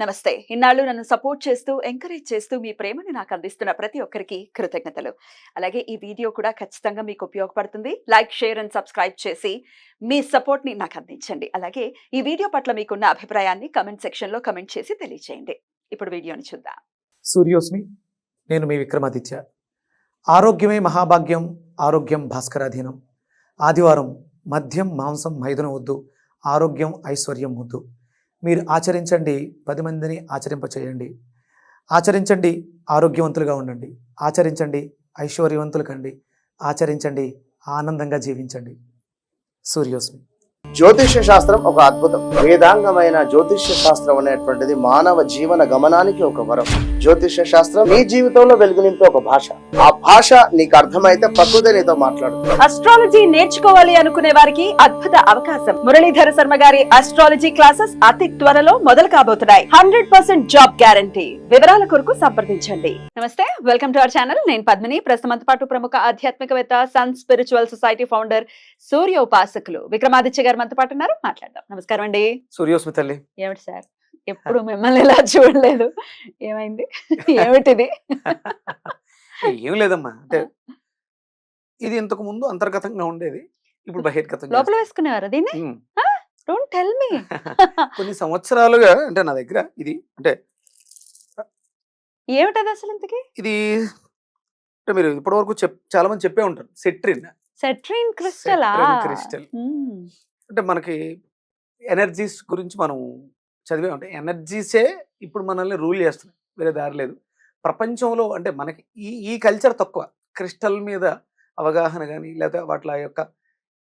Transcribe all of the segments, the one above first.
నమస్తే. ఇన్నాళ్ళు నన్ను సపోర్ట్ చేస్తూ, ఎంకరేజ్ చేస్తూ మీ ప్రేమని నాకు అందిస్తున్న ప్రతి ఒక్కరికి కృతజ్ఞతలు. అలాగే ఈ వీడియో కూడా ఖచ్చితంగా మీకు ఉపయోగపడుతుంది. లైక్, షేర్ అండ్ సబ్స్క్రైబ్ చేసి మీ సపోర్ట్‌ని నాకు అందించండి. అలాగే ఈ వీడియో పట్ల మీకున్న అభిప్రాయాన్ని కామెంట్ సెక్షన్‌లో కామెంట్ చేసి తెలియజేయండి. ఇప్పుడు వీడియోని చూద్దాం. సూర్యోస్మి. నేను మీ విక్రమాదిత్య. ఆరోగ్యమే మహాభాగ్యం, ఆరోగ్యం భాస్కరాధీనం. ఆదివారం మద్యం మాంసం మైదనం వద్దు, ఆరోగ్యం ఐశ్వర్యం వద్దు. మీరు ఆచరించండి, 10 మందిని ఆచరింపచేయండి. ఆచరించండి, ఆరోగ్యవంతులుగా ఉండండి. ఆచరించండి, ఐశ్వర్యవంతులు కండి. ఆచరించండి, ఆనందంగా జీవించండి. సూర్యోస్మి. జ్యోతిష్య శాస్త్రం ఒక అద్భుతం. వేదాంగమైన జ్యోతిష్య శాస్త్రం అనేటువంటిది మానవ జీవన గమనానికి ఒక వరం. జ్యోతిష్య శాస్త్రం నీ జీవితంలో వెలుగునింపే ఒక భాష. ఆ భాష నీకు అర్థమైతే ప్రకృతి నీతో మాట్లాడుతుంది. అస్ట్రాలజీ నేర్చుకోవాలి అనుకునే వారికి అద్భుత అవకాశం. మురళీధర శర్మ గారి అస్ట్రాలజీ క్లాసెస్ అతి త్వరలో మొదలు కాబోతున్నాయి. 100% జాబ్ గ్యారంటీ. వివరాల కొరకు సంప్రదించండి. నమస్తే, వెల్కమ్ టు అవర్ ఛానల్. నేను పద్మిని. ప్రస్తుతం పాటు ప్రముఖ ఆధ్యాత్మికవేత్త, సన్ స్పిరిచువల్ సొసైటీ ఫౌండర్, సూర్య ఉపాసకులు విక్రమాదిత్య గారు మనతో పాటు ఉన్నారు. మాట్లాడదాం. నమస్కారం అండి. సూర్యోస్మి తల్లి. ఏమిటి సార్, ఎప్పుడు మిమ్మల్ని ఇలా చూడలేదు, ఏమైంది? ఏమిటిది? ఏం లేదమ్మా, అంటే ఇది ఇంతకు ముందు అంతర్గతంగా ఉండేది, ఇప్పుడు బహిర్గతం లోపల వేసుకునేవారు దీన్ని? Don't tell me. కొన్ని సంవత్సరాలుగా అంటే నా దగ్గర ఇది అంటే ఏమిటది అసలు ఇంతకి? ఇది అంటే మీరు ఇప్పటి వరకు చాలా మంది చెప్పే ఉంటారు, సెట్రిన్. సెట్రిన్ క్రిస్టలా? క్రిస్టల్ అంటే మనకి ఎనర్జీస్ గురించి మనం చదివే ఉంటాయి. ఎనర్జీసే ఇప్పుడు మనల్ని రూల్ చేస్తున్నాయి, వేరే దారి లేదు. ప్రపంచంలో అంటే మనకి ఈ కల్చర్ తక్కువ, క్రిస్టల్ మీద అవగాహన కానీ లేదా వాటి యొక్క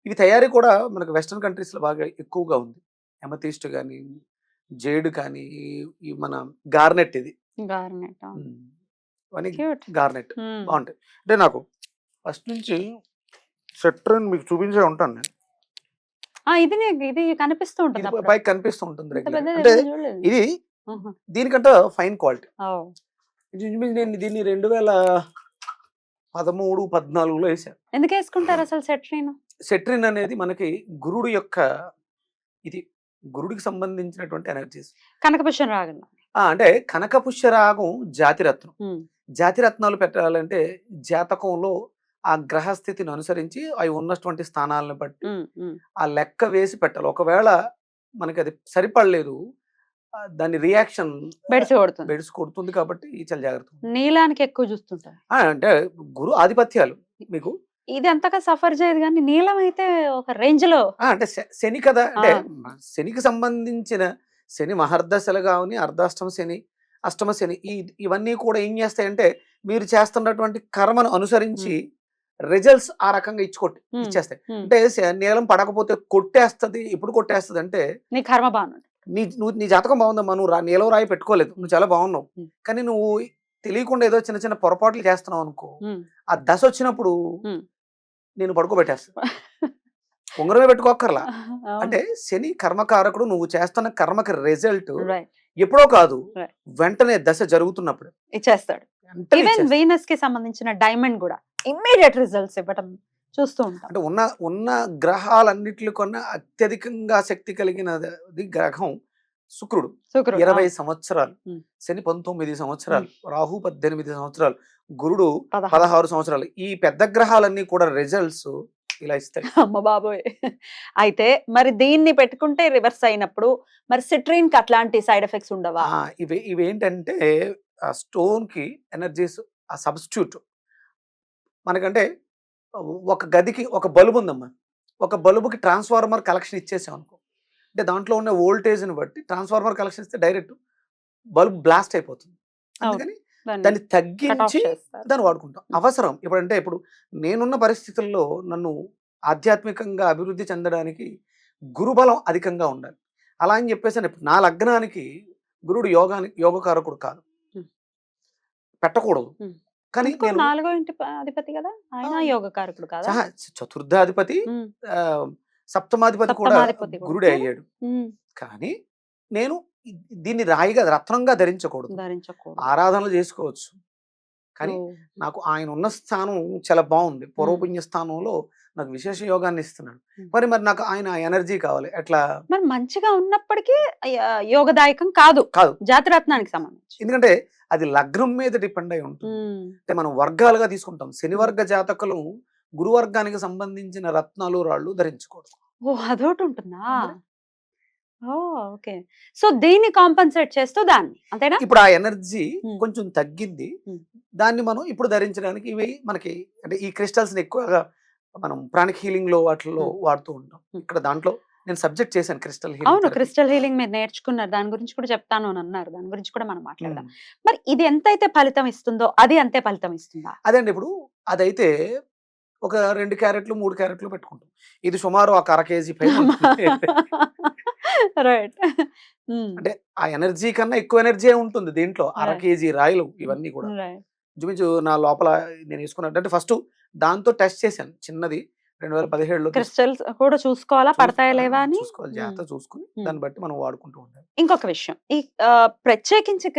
ఇవి తయారీ కూడా మనకి వెస్ట్రన్ కంట్రీస్లో బాగా ఎక్కువగా ఉంది. ఎమథిస్ట్ కానీ, జేడ్ కానీ, ఈ మన గార్నెట్, ఇది గార్నెట్ బాగుంటాయి. అంటే నాకు ఫస్ట్ నుంచి సెట్రిన్ మీకు చూపించే ఉంటాను నేను. ఇది కనిపిస్తూ ఉంటుంది, పైకి కనిపిస్తూ ఉంటుంది. అంటే ఇది దీనికంటే ఫైన్ క్వాలిటీ. నేను దీన్ని 2013-14లో వేసాను. ఎందుకు వేసుకుంటారు అసలు సెట్రిన్? సెట్రిన్ అనేది మనకి గురుడు యొక్క, ఇది గురుడికి సంబంధించినటువంటి ఎనర్జీస్. కనకపుష్య రాగం అంటే కనకపుష్య రాగం జాతిరత్నం. జాతిరత్నాలు పెట్టాలంటే జాతకంలో ఆ గ్రహస్థితిని అనుసరించి అవి ఉన్నటువంటి స్థానాలను బట్టి ఆ లెక్క వేసి పెట్టాలి. ఒకవేళ మనకి అది సరిపడలేదు, దాని రియాక్షన్ బెడిసి కొడుతుంది. కాబట్టి చాలా జాగ్రత్త. నీలానికి ఎక్కువ చూస్తుంటారు అంటే గురు ఆధిపత్యాలు మీకు ఇది అంతగా సఫర్ చేయదు, కానీ నీలం అయితే ఒక రేంజ్ లో. అంటే శని కదా, అంటే శనికి సంబంధించిన శని మహర్దశలు కావని, అర్ధాష్టమ శని, అష్టమ శని, ఇవన్నీ కూడా ఏం చేస్తాయంటే మీరు చేస్తున్నటువంటి కర్మను అనుసరించి రిజల్ట్స్ ఆ రకంగా ఇచ్చేస్తాయి. అంటే నీలం పడకపోతే కొట్టేస్తుంది. ఎప్పుడు కొట్టేస్తుంది అంటే నీ కర్మ బాగుంది, నీ జాతకం బాగుందమ్మా, నువ్వు నీలం రాయి పెట్టుకోలేదు, నువ్వు చాలా బాగున్నావు, కానీ నువ్వు తెలియకుండా ఏదో చిన్న చిన్న పొరపాట్లు చేస్తున్నావు అనుకో, ఆ దశ వచ్చినప్పుడు నేను పడుకోబెట్టేస్తా. ఉంగరమే పెట్టుకోక్కర్లా. అంటే శని కర్మకారకుడు. నువ్వు చేస్తున్న కర్మకి రిజల్ట్ ఎప్పుడో కాదు, వెంటనే దశ జరుగుతున్నప్పుడు ఇచ్చేస్తాడు. ఈవెన్ వీనస్ కి సంబంధించిన డైమండ్ కూడా ఇమ్మీడియట్ రిజల్ట్స్ ఇవ్వడం చూస్తూ ఉంటాం. అంటే ఉన్న గ్రహాలన్నిటి కన్నా అత్యధికంగా శక్తి కలిగినది గ్రహం శుక్రుడు. 20 సంవత్సరాలు, శని 19 సంవత్సరాలు, రాహు 18 సంవత్సరాలు, గురుడు 16 సంవత్సరాలు. ఈ పెద్ద గ్రహాలన్నీ కూడా రిజల్ట్స్ ఇలా ఇస్తాయి. అమ్మ బాబోయ్. అయితే మరి దీన్ని పెట్టుకుంటే రివర్స్ అయినప్పుడు మరి సిట్రిన్ కి అట్లాంటి సైడ్ ఎఫెక్ట్స్ ఉండవా? ఇవేంటంటే ఆ స్టోన్ కి ఎనర్జీస్, ఆ సబ్స్టిట్యూట్ మనకంటే ఒక గదికి ఒక బల్బు ఉందమ్మా, ఒక బల్బుకి ట్రాన్స్ఫార్మర్ కలెక్షన్ ఇచ్చేసాం అనుకో, అంటే దాంట్లో ఉన్న వోల్టేజ్ని బట్టి ట్రాన్స్ఫార్మర్ కలెక్షన్ ఇస్తే డైరెక్ట్ బల్బ్ బ్లాస్ట్ అయిపోతుంది. అందుకని దాన్ని తగ్గించి దాన్ని వాడుకుంటాం. అవసరం ఇప్పుడంటే, ఇప్పుడు నేనున్న పరిస్థితుల్లో నన్ను ఆధ్యాత్మికంగా అభివృద్ధి చెందడానికి గురుబలం అధికంగా ఉండాలి. అలా అని చెప్పేసి ఇప్పుడు నా లగ్నానికి గురుడు యోగకారకుడు కాదు, పెట్టకూడదు. కానీ 4వ ఇంటి అధిపతి కదా ఆయన, యోగకారకుడు కాదా? చతుర్థాధిపతి, సప్తమాధిపతి కూడా గురుడే అయ్యాడు. కానీ నేను దీన్ని రాయిగా, రత్నంగా ధరించకూడదు. ఆరాధనలు చేసుకోవచ్చు, కానీ ఓ. నాకు ఆయన ఉన్న స్థానం చాలా బాగుంది. పూర్వపుణ్య స్థానంలో నాకు విశేష యోగాన్ని ఇస్తున్నాడు. మరి నాకు ఆయన ఎనర్జీ కావాలి. ఎట్లా? మరి మంచిగా ఉన్నప్పటికీ యోగదాయకం కాదు కాదు. జాతిరత్నానికి సంబంధించి. ఎందుకంటే అది లగ్నం మీద డిపెండ్ అయి ఉంటుంది. అంటే మనం వర్గాలుగా తీసుకుంటాం. శని వర్గ జాతకులు గురువర్గానికి సంబంధించిన రత్నాలు రాళ్ళు ధరించకూడదు. ఓ, అదొకటి ఉంటుందా? మరి? ఓ, ఓకే. సో దీన్ని కాంపన్సేట్ చేస్తూ దాన్ని అంతేనా? ఇప్పుడు ఆ ఎనర్జీ Hmm. కొంచెం తగ్గింది. Hmm. దాన్ని మనం ఇప్పుడు ధరించడానికి ఇవి మనకి అంటే ఈ క్రిస్టల్స్ ఎక్కువగా మనం ప్రాణిక్ హీలింగ్ లో వాటిల్లో వాడుతూ ఉంటాం. ఇక్కడ దాంట్లో నేను సబ్జెక్ట్ చేశాను క్రిస్టల్ అవును, హీలింగ్. క్రిస్టల్ హీలింగ్ మీరు నేర్చుకున్నారు, దాని గురించి కూడా చెప్తాను అని అన్నారు, దాని గురించి కూడా మనం మాట్లాడదాం. మరి ఇది ఎంతైతే ఫలితం ఇస్తుందో అది అంతే ఫలితం ఇస్తుందా? అదండి. ఇప్పుడు అదైతే ఒక 2 క్యారెట్లు 3 క్యారెట్లు పెట్టుకుంటాం. ఇది సుమారు ఒక అర కేజీ పైన ఉంటుంది. రైట్. అంటే ఆ ఎనర్జీ కన్నా ఎక్కువ ఎనర్జీ ఉంటుంది దీంట్లో. అర Right. కేజీ రాయలు ఇవన్నీ కూడా ఇంచుమించు నా లోపల నేను వేసుకున్నట్టు. అంటే ఫస్ట్ దాంతో టెస్ట్ చేశాను చిన్నది 2017లో క్రిస్టల్స్ కూడా చూసుకోవాలా పడతాయా లేవా అని. చూసుకోవాలి, జాగ్రత్త చూసుకుని Hmm. దాన్ని బట్టి మనం వాడుకుంటూ ఉంటాం. ఇంకొక విషయం, ఈ ప్రత్యేకించి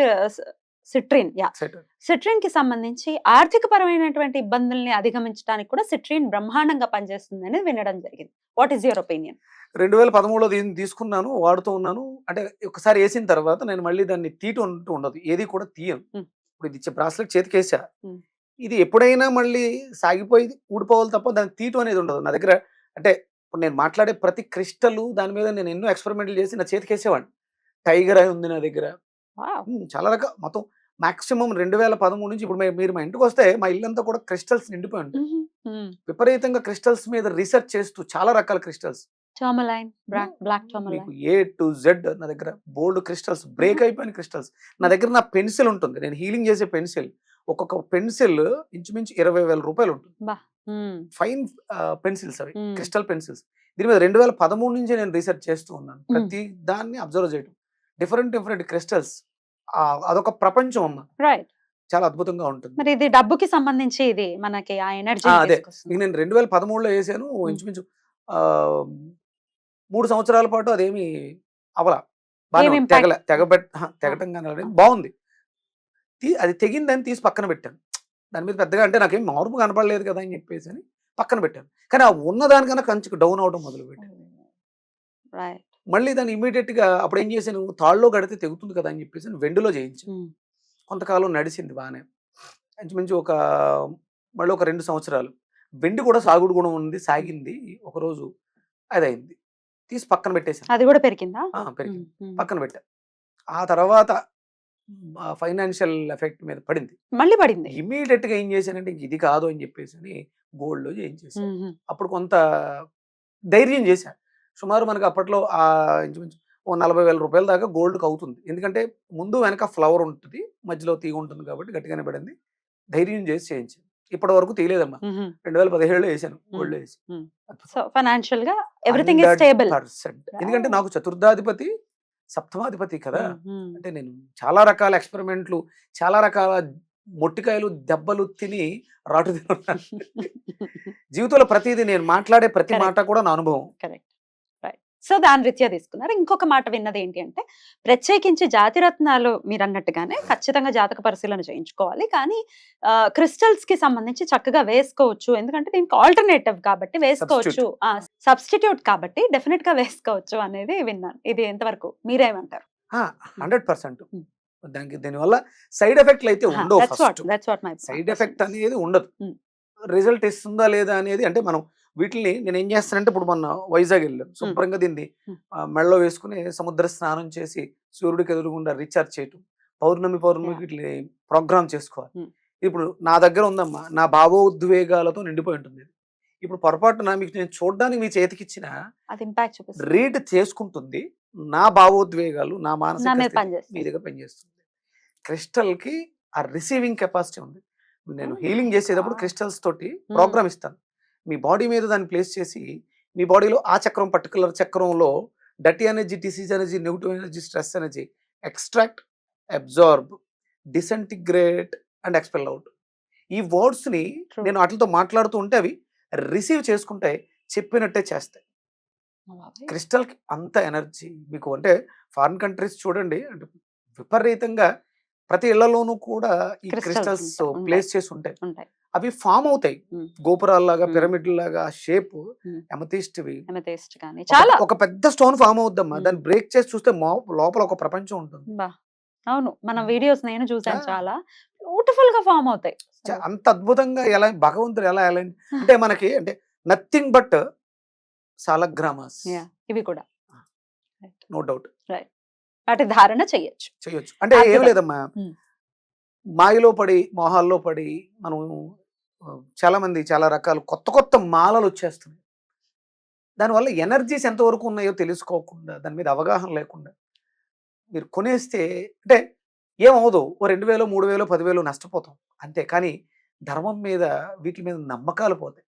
సిట్రిన్ సెట్ సిట్రిన్ కి సంబంధించి ఆర్థిక పరమైనటువంటి ఇబ్బందుల్ని అధిగమించడానికి కూడా సిట్రిన్ బ్రహ్మాండంగా పనిచేస్తుంది అనేది వినడం జరిగింది. What is your opinion? 2013లో దీన్ని తీసుకున్నాను, వాడుతూ ఉన్నాను. అంటే ఒకసారి వేసిన తర్వాత నేను మళ్ళీ దాన్ని తీయటం అంటూ ఉండదు, ఏది కూడా తీయను. Hmm. ఇప్పుడు ఇది బ్రాస్లెట్ చేతికి వేసా, Hmm. ఇది ఎప్పుడైనా మళ్ళీ సాగిపోయి ఊడిపోవాలి తప్ప దాన్ని తీయటం అనేది ఉండదు నా దగ్గర. అంటే ఇప్పుడు నేను మాట్లాడే ప్రతి క్రిస్టల్ దాని మీద నేను ఎన్నో ఎక్స్పెరిమెంట్లు చేసి నా చేతికి వేసేవాడిని. టైగర్ అయి ఉంది నా దగ్గర. చాలా రకాల మొత్తం మాక్సిమం 2013 నుంచి ఇప్పుడు మీరు మా ఇంటికి వస్తే మా ఇల్లంతా కూడా క్రిస్టల్స్ నిండిపోయి ఉంటుంది. విపరీతంగా క్రిస్టల్స్ మీద రీసెర్చ్ చేస్తూ చాలా రకాల క్రిస్టల్స్, టర్మలైన్, బ్లాక్ టర్మలైన్, మీకు A to Z నా దగ్గర బోల్డ్ క్రిస్టల్స్, బ్రేక్ అయిపోయిన క్రిస్టల్స్ నా దగ్గర. నా పెన్సిల్ ఉంటుంది, నేను హీలింగ్ చేసే పెన్సిల్, ఒక్కొక్క పెన్సిల్ ఇంచుమించు 20,000 రూపాయలు ఉంటుంది. ఫైన్ పెన్సిల్స్ అవి, క్రిస్టల్ పెన్సిల్స్. దీని మీద 2013 నుంచి నేను రీసెర్చ్ చేస్తూ ఉన్నాను. ప్రతి దాన్ని అబ్జర్వ్ చేయడం, డిఫరెంట్ క్రిస్టల్స్, అదొక ప్రపంచం అమ్మ. రైట్. చాలా అద్భుతంగా ఉంటుంది. మరి ఇది డబ్బుకి సంబంధించి ఇది మనకి ఆ ఎనర్జీ అదే ఇక నేను 2013లో వేసాను. ఇంచుమించు 3 సంవత్సరాల పాటు అదేమి అవలా, బాగా తెగటం కానీ బాగుంది. అది తెగిందని తీసి పక్కన పెట్టాను. దాని మీద పెద్దగా అంటే నాకేం మార్పు కనపడలేదు కదా అని చెప్పేసి అని పక్కన పెట్టాను. కానీ ఆ ఉన్నదానికన్నా కొంచెం డౌన్ అవడం మొదలు పెట్టాను. మళ్ళీ దాన్ని ఇమీడియట్ గా అప్పుడు ఏం చేశాను, తాళ్ళలో గడితే తెగుతుంది కదా అని చెప్పేసి వెండిలో చేయించాను. కొంతకాలం నడిచింది బాగానే. ఇంచుమించు మళ్ళీ ఒక 2 సంవత్సరాలు వెండి కూడా సాగుడు గుణం ఉంది, సాగింది. ఒకరోజు అది అయింది, తీసి పక్కన పెట్టేశాను. అది కూడా పెరిగిందా? పెరిగింది, పక్కన పెట్టా. ఆ తర్వాత ఫైనాన్షియల్ ఎఫెక్ట్ మీద పడింది, మళ్ళీ పడింది. ఇమీడియట్ గా ఏం చేశానంటే ఇది కాదు అని చెప్పేసి అని గోల్డ్ లో చేయించేసాను. అప్పుడు కొంత ధైర్యం చేశా. సుమారు మనకు అప్పట్లో ఇంచుమించు ఓ 40,000 రూపాయల దాకా గోల్డ్కి అవుతుంది. ఎందుకంటే ముందు వెనక ఫ్లవర్ ఉంటుంది, మధ్యలో తీగ ఉంటుంది కాబట్టి గట్టిగానే పడింది. ధైర్యం చేసి చేయించాను. ఇప్పటి వరకు తీయలేదమ్మా. 2017లో వేసాను, గోల్డ్ వేసి. సో ఫైనాన్షియల్ గా ఎవ్రీథింగ్ ఇస్ స్టేబుల్. ఎందుకంటే నాకు చతుర్థాధిపతి సప్తమాధిపతి కదా. అంటే నేను చాలా రకాల ఎక్స్పెరిమెంట్లు, చాలా రకాల మొట్టికాయలు దెబ్బలు తిని రాటు తిన్నాను. జీవితంలో ప్రతిదీ నేను మాట్లాడే ప్రతి మాట కూడా నా అనుభవం. కరెక్ట్. రైట్. సో దాని రీత్యా తీసుకున్నారు. ఇంకొక మాట విన్నది ఏంటి అంటే, ప్రత్యేకించి జాతిరత్నాలు మీరు అన్నట్టుగానే ఖచ్చితంగా జాతక పరిశీలన చేయించుకోవాలి, కానీ క్రిస్టల్స్ కి సంబంధించి చక్కగా వేసుకోవచ్చు. ఎందుకంటే దీనికి ఆల్టర్నేటివ్ కాబట్టి వేసుకోవచ్చు, సబ్స్టిట్యూట్ కాబట్టి డెఫినెట్ గా వేసుకోవచ్చు అనేది విన్నాను. ఇది ఎంతవరకు మీరేమంటారు? 100%. దీనివల్ల సైడ్ ఎఫెక్ట్లు అయితే ఉండవు. సైడ్ ఎఫెక్ట్ అనేది ఉండదు. రిజల్ట్ ఇస్తుందా లేదా అనేది అంటే మనం వీటిని నేను ఏం చేస్తానంటే, ఇప్పుడు మొన్న వైజాగ్ వెళ్ళాను, శుభ్రంగా దీన్ని మెడలో వేసుకుని సముద్ర స్నానం చేసి సూర్యుడికి ఎదురుగుండా రీఛార్జ్ చేయటం, పౌర్ణమికి వీటిని ప్రోగ్రామ్ చేసుకోవాలి. ఇప్పుడు నా దగ్గర ఉందమ్మా, నా భావోద్వేగాలతో నిండిపోయి ఉంటుంది. ఇప్పుడు పొరపాటున మీకు నేను చూడడానికి మీ చేతికి ఇచ్చిన రీడ్ చేసుకుంటుంది, నా భావోద్వేగాలు, నా మానసిక మీ దగ్గర పనిచేస్తుంది. క్రిస్టల్ కి ఆ రిసీవింగ్ కెపాసిటీ ఉంది. నేను హీలింగ్ చేసేటప్పుడు క్రిస్టల్స్ తోటి ప్రోగ్రామ్ ఇస్తాను. మీ బాడీ మీద దాన్ని ప్లేస్ చేసి, మీ బాడీలో ఆ చక్రం, పర్టికులర్ చక్రంలో dirty energy, disease energy, negative energy, stress energy extract, absorb, disintegrate and expel out. ఈ వర్డ్స్ ని నేను వాటితో మాట్లాడుతూ ఉంటే అవి రిసీవ్ చేసుకుంటే చెప్పినట్టే చేస్తాయి. క్రిస్టల్ కి అంత ఎనర్జీ మీకు. అంటే ఫారిన్ కంట్రీస్ చూడండి, అంటే విపరీతంగా ప్రతి ఇళ్లలోనూ కూడా ఈ Crystals క్రిస్టల్స్ ఉంటాయి. ప్లేస్ చేసి ఉంటాయి. ఉంటాయి. అవి ఫామ్ అవుతాయి ఉమ్. గోపురాల్లాగా, ఉమ్. పిరమిడ్ లాగా షేప్ ఉమ్. ఎమతిస్ట్వి. Amethyst కానీ చాలా ఒక పెద్ద స్టోన్ ఫామ్ అవుద్దమ్మా, ఉమ్. దాన్ని బ్రేక్ చేసి చూస్తే లోపల ఒక ప్రపంచం ఉంటుంది. బా అవును, మన ఉమ్. వీడియోస్ నేను చూసాను, ఆ. చాలా బ్యూటిఫుల్ గా ఫామ్ అవుతాయి. అంత అద్భుతంగా ఎలా భగవంతుడు ఎలా అంటే మనకి అంటే నథింగ్ బట్ సాలగ్రామాస్, Yeah, ఇవి కూడా నో డౌట్ వాటి ధారణ చెయ్యొచ్చు. చేయొచ్చు. అంటే ఏం అద్భుతం. లేదమ్మా, ఉమ్. మాయలో పడి మోహాల్లో పడి మనం చాలా మంది చాలా రకాల కొత్త కొత్త మాలలు వచ్చేస్తున్నాయి. దానివల్ల ఎనర్జీస్ ఎంతవరకు ఉన్నాయో తెలుసుకోకుండా, దాని మీద అవగాహన లేకుండా మీరు కొనేస్తే అంటే ఏమవదు, ఓ 2000 3000 10,000 నష్టపోతాం అంతే. కానీ ధర్మం మీద వీటి మీద నమ్మకాలు పోతాయి.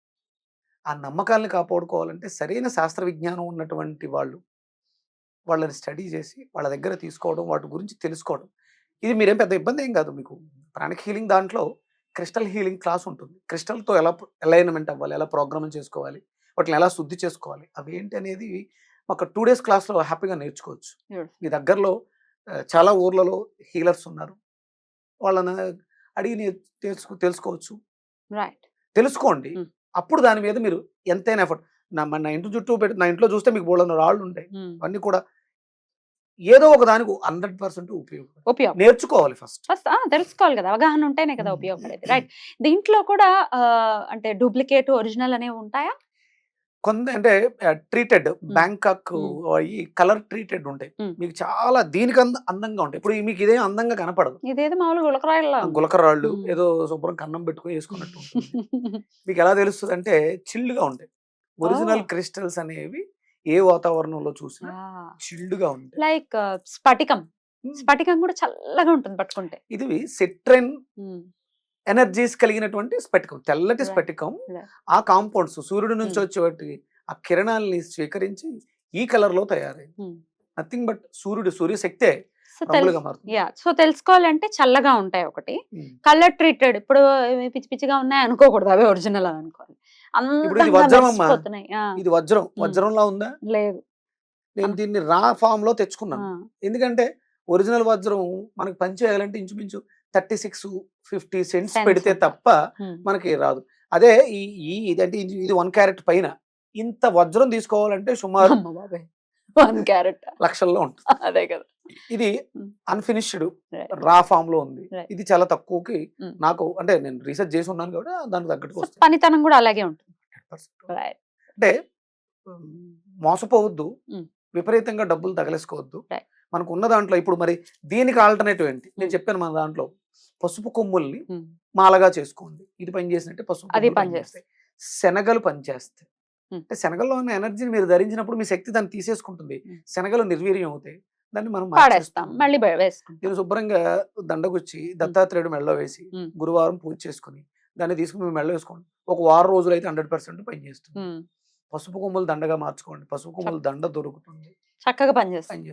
ఆ నమ్మకాలను కాపాడుకోవాలంటే సరైన శాస్త్ర విజ్ఞానం ఉన్నటువంటి వాళ్ళని స్టడీ చేసి వాళ్ళ దగ్గర తీసుకోవడం, వాటి గురించి తెలుసుకోవడం. ఇది మీరేం పెద్ద ఇబ్బంది ఏం కాదు. మీకు ప్రాణిక్ హీలింగ్ దాంట్లో క్రిస్టల్ హీలింగ్ క్లాస్ ఉంటుంది. క్రిస్టల్తో ఎలా అలైన్మెంట్ అవ్వాలి, ఎలా ప్రోగ్రామ్ చేసుకోవాలి, వాటిని ఎలా శుద్ధి చేసుకోవాలి, అవి ఏంటి అనేది ఒక 2 days క్లాస్లో హ్యాపీగా నేర్చుకోవచ్చు. Beautiful. మీ దగ్గరలో చాలా ఊర్లలో హీలర్స్ ఉన్నారు, వాళ్ళని అడిగి తెలుసుకోవచ్చు. రైట్. తెలుసుకోండి. Hmm. అప్పుడు దాని మీద మీరు ఎంతైనా ఎఫర్ట్. నా ఇంటి చుట్టూ నా ఇంట్లో చూస్తే మీకు బోళ్ళన్న రాళ్ళు ఉంటాయి. అవన్నీ కూడా ఏదో ఒక దానికి 100% ఉపయోగం. నేర్చుకోవాలి ఫస్ట్. తెలుసుకోవాలి కదా, అవగాహన ఉంటేనే కదా ఉపయోగపడేది. రైట్. దీంట్లో కూడా అంటే డూప్లికేట్, ఒరిజినల్ అనేవి ఉంటాయా? కొంత అంటే ట్రీటెడ్ బ్యాంకాక్ ఈ కలర్ ట్రీటెడ్ ఉంటాయి. మీకు చాలా దీనికి అందంగా ఉంటాయి. ఇప్పుడు మీకు ఇదే అందంగా కనపడదు. ఇదేదో మామూలు గులకరాళ్ళు ఏదో శుభ్రం కన్నం పెట్టుకుని వేసుకున్నట్టు ఉంటుంది. మీకు ఎలా తెలుస్తుంది అంటే చిల్డ్గా ఉంటాయి. ఒరిజినల్ క్రిస్టల్స్ అనేవి ఏ వాతావరణంలో చూసినా చిల్డ్ గా ఉంటాయి. లైక్ స్ఫటికం. స్ఫటికం కూడా చల్లగా ఉంటుంది పట్టుకుంటే. ఇది సిట్రెన్ ఎనర్జీస్ కలిగినటువంటి స్ఫటికం, తెల్లటి స్ఫటికం. ఆ కాంపౌండ్స్ సూర్యుడి నుంచి వచ్చేవాటి ఆ కిరణాలని స్వీకరించి ఈ కలర్ లో తయారైంది. Nothing but సూర్యశక్తే. సో తెలుసుకోవాలంటే చల్లగా ఉంటాయి ఒకటి, కలర్ ట్రీటెడ్. ఇప్పుడు పిచ్చి పిచ్చిగా ఉన్నాయి అనుకోకూడదు, అవే ఒరిజినల్ అని అనుకోవాలి. ఇప్పుడు ఇది వజ్రం అమ్మా, ఇది వజ్రంలా ఉందా? లేదు. నేను దీన్ని రా ఫామ్ లో తెచ్చుకున్నాను. ఎందుకంటే ఒరిజినల్ వజ్రం మనకి పనిచేయాలంటే ఇంచుమించు 36-50 cents పెడితే తప్ప మనకి రాదు. అదే ఇదంటే ఇది 1 carat పైన ఇంత వజ్రం తీసుకోవాలంటే సుమారు 1 carat లక్షల్లో ఉంటుంది. అదే కదా. ఇది అన్ఫినిష్డ్ రా ఫామ్ లో ఉంది. ఇది చాలా తక్కువకి నాకు అంటే నేను రీసెర్చ్ చేసి ఉన్నాను కాబట్టి దానికి తగ్గట్టు పనితనం కూడా అలాగే ఉంటుంది. అంటే మోసపోవద్దు, విపరీతంగా డబ్బులు తగలేసుకోవద్దు. మనకు ఉన్న దాంట్లో ఇప్పుడు మరి దీనికి ఆల్టర్నేటివ్ ఏంటి? నేను చెప్పాను, మన దాంట్లో పసుపు కొమ్ముల్ని మాలగా చేసుకోండి. ఇది పని చేసినట్టే పసుపు పనిచేస్తాయి. శనగలు పనిచేస్తాయి. అంటే శనగల్లో ఉన్న ఎనర్జీని మీరు ధరించినప్పుడు మీ శక్తి దాన్ని తీసేసుకుంటుంది. శనగలు నిర్వీర్యం అవుతాయి, దాన్ని మనం మళ్ళీ నేను శుభ్రంగా దండగుచ్చి దత్తాత్రేయుడు మెళ్ళలో వేసి గురువారం పూజ చేసుకుని దాన్ని తీసుకుని మేము మెళ్ళ వేసుకోండి. ఒక వారం రోజులు అయితే 100% పనిచేస్తుంది. పసుపు కొమ్ములు దండగా మార్చుకోండి, పసుపు కొమ్ములు దండ దొరుకుతుంది, చక్కగా పనిచేస్తుంది.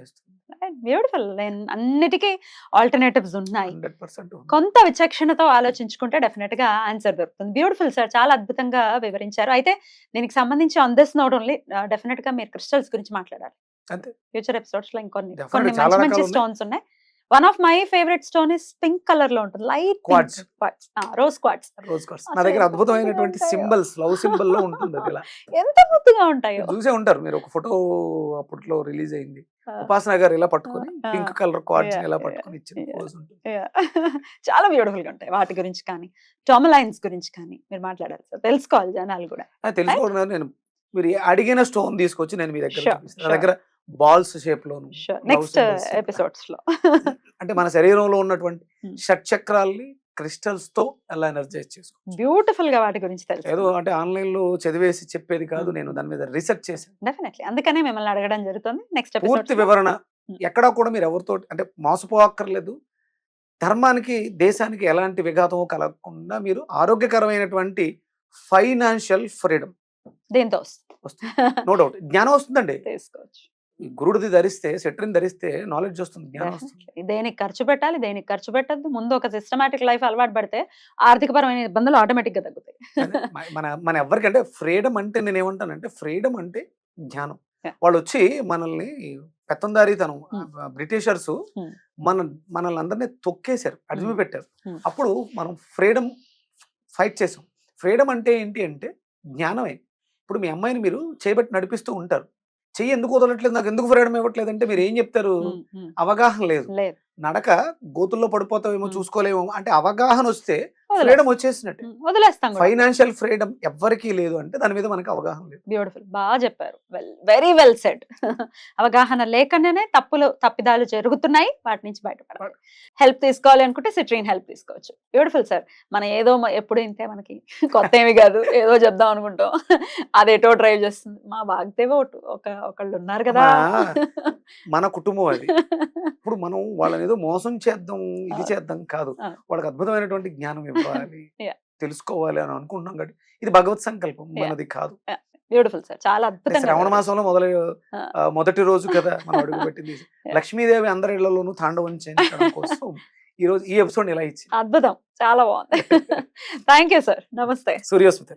బ్యూటిఫుల్. అన్నిటికీ ఆల్టర్నేటివ్స్ ఉన్నాయి. 100% కొంత విచక్షణతో ఆలోచించుకుంటే డెఫినెట్ గా ఆన్సర్ దొరుకుతుంది. బ్యూటిఫుల్ సార్, చాలా అద్భుతంగా వివరించారు. అయితే దీనికి సంబంధించి on this note only definite గా మీరు క్రిస్టల్స్ గురించి మాట్లాడాలి. అంతే. ఫ్యూచర్ ఎపిసోడ్స్ లో ఇంకొన్ని చాలా మంచి స్టోన్స్ ఉన్నాయి. One of my favourite stone is pink colour లో ఉంటుంది, లైట్ క్వార్ట్జ్, రోజ్ క్వార్ట్జ్. నా దగ్గర అద్భుతమైనటువంటి సింబల్స్, లవ్ సింబల్ లో ఉంటుంది. అది ఎంత ముద్దుగా ఉంటాయో చూసే ఉంటారు మీరు. ఒక ఫోటో అప్పట్లో రిలీజ్ అయింది, ఉపాసన గారు ఇలా పట్టుకొని పింక్ కలర్ క్వార్ట్జ్ ఇలా పట్టుకొని ఇచ్చిన పోజ్ ఉంటుంది. చాలా బ్యూటిఫుల్ గా ఉంటాయి. వాటి గురించి కానీ టర్మలైన్స్ గురించి కానీ మీరు మాట్లాడాలి సార్, తెలుసుకోవాలి జనాలు కూడా. తెలుసుకోవడం నేను మీరు అడిగిన స్టోన్ తీసుకొచ్చి నేను మీ దగ్గర చూపిస్తాను. నా దగ్గర బాల్స్ షేప్ లోను నెక్స్ట్ ఎపిసోడ్స్ లో అంటే మన శరీరంలో ఉన్నటువంటి షట్చక్రాల్ని క్రిస్టల్స్ తో ఎలా ఎనర్జైజ్ చేసుకోవచ్చు. బ్యూటిఫుల్ గా వాటి గురించి తెలుసు. ఏదో అంటే ఆన్లైన్ లో చదివేసి చెప్పేది కాదు, నేను దాని మీద రీసెర్చ్ చేశాను. డెఫినెట్లీ, అందుకనే మిమ్మల్ని అడగడం జరుగుతుంది. నెక్స్ట్ పూర్తి వివరణ. ఎక్కడా కూడా మీరు ఎవరితో అంటే మోసపోక్కర్లేదు. ధర్మానికి దేశానికి ఎలాంటి విఘాతమో కలగకుండా మీరు ఆరోగ్యకరమైనటువంటి ఫైనాన్షియల్ ఫ్రీడమ్ దీంతో వస్తుంది. నో డౌట్ జ్ఞానం వస్తుందండి. తీసుకోవచ్చు. గురుడిది ధరిస్తే, సెట్రిన్ ధరిస్తే నాలెడ్జ్ వస్తుంది, జ్ఞానం వస్తుంది. దేనికి ఖర్చు పెట్టాలి, దేనికి ఖర్చు పెట్టద్దు, ముందు ఒక సిస్టమాటిక్ లైఫ్ అలవాటు పడితే ఆర్థికపరమైన ఇబ్బందులు ఆటోమేటిక్ గా తగ్గుతాయి. మన ఎవరికంటే ఫ్రీడమ్ అంటే నేను ఏమంటానంటే ఫ్రీడమ్ అంటే జ్ఞానం. వాళ్ళు వచ్చి మనల్ని పెత్తందారీతనం Hmm. Britishers Hmm. మనల్ని అందరినీ తొక్కేశారు, అడిమి పెట్టారు. Hmm. అప్పుడు మనం ఫ్రీడమ్ ఫైట్ చేసాం. ఫ్రీడమ్ అంటే ఏంటి అంటే జ్ఞానమే. ఇప్పుడు మీ అమ్మాయిని మీరు చేయబట్టి నడిపిస్తూ ఉంటారు, చెయ్యి ఎందుకు వదలట్లేదు, నాకు ఎందుకు ఫ్రీడమ్ ఇవ్వట్లేదు అంటే మీరు ఏం చెప్తారు? అవగాహన లేదు. లేదు, నడక గోతుల్లో పడిపోతావేమో, Hmm. చూసుకోలేమో అంటే అవగాహన వస్తే వదిలేస్తాం. ఫ్రీడమ్ వచ్చేసినట్టే. వదిలేస్తాం కూడా. ఫైనాన్షియల్ ఫ్రీడమ్ ఎవ్వరికీ లేదు అంటే దాని మీద మనకి అవగాహన లేదు. బ్యూటిఫుల్, బాగా చెప్పారు. Very well said. అవగాహన లేకుండానే తప్పిదాలు జరుగుతున్నాయి, వాటి నుంచి బయటపడాలి. హెల్ప్ తీసుకోవాలి అనుకుంటే సిట్రీన్ హెల్ప్ తీసుకోవచ్చు. Beautiful sir. మనం ఏదో ఎప్పుడు ఇంతే, మనకి కొత్త ఏమి కాదు, ఏదో చెప్దాం అనుకుంటాం, అదేటో డ్రైవ్ చేస్తుంది. మా వాగ్దేవో ఒకళ్ళు ఉన్నారు కదా, మన కుటుంబం అది. ఇప్పుడు మనం వాళ్ళని ఏదో మోసం చేద్దాం, ఇది చేద్దాం కాదు, వాళ్ళకి అద్భుతమైనటువంటి జ్ఞానం ఇవ్వాలి, Yeah. తెలుసుకోవాలి అని అనుకుంటున్నాం కాబట్టి ఇది భగవత్ సంకల్పం, మనది కాదు. బ్యూటిఫుల్ సార్, చాలా అంటే అద్భుతంగా శ్రావణ మాసంలో మొదటి రోజు కదా మనం అడుగు పెట్టింది. Yeah. లక్ష్మీదేవి అందరి ఇళ్లలోనూ తాండవం చేయించడం కోసం ఈ రోజు ఈ ఎపిసోడ్ ఇలా ఇచ్చి అద్భుతం, చాలా బాగుంది. థ్యాంక్ యూ సార్, నమస్తే. సూర్యోస్మిత.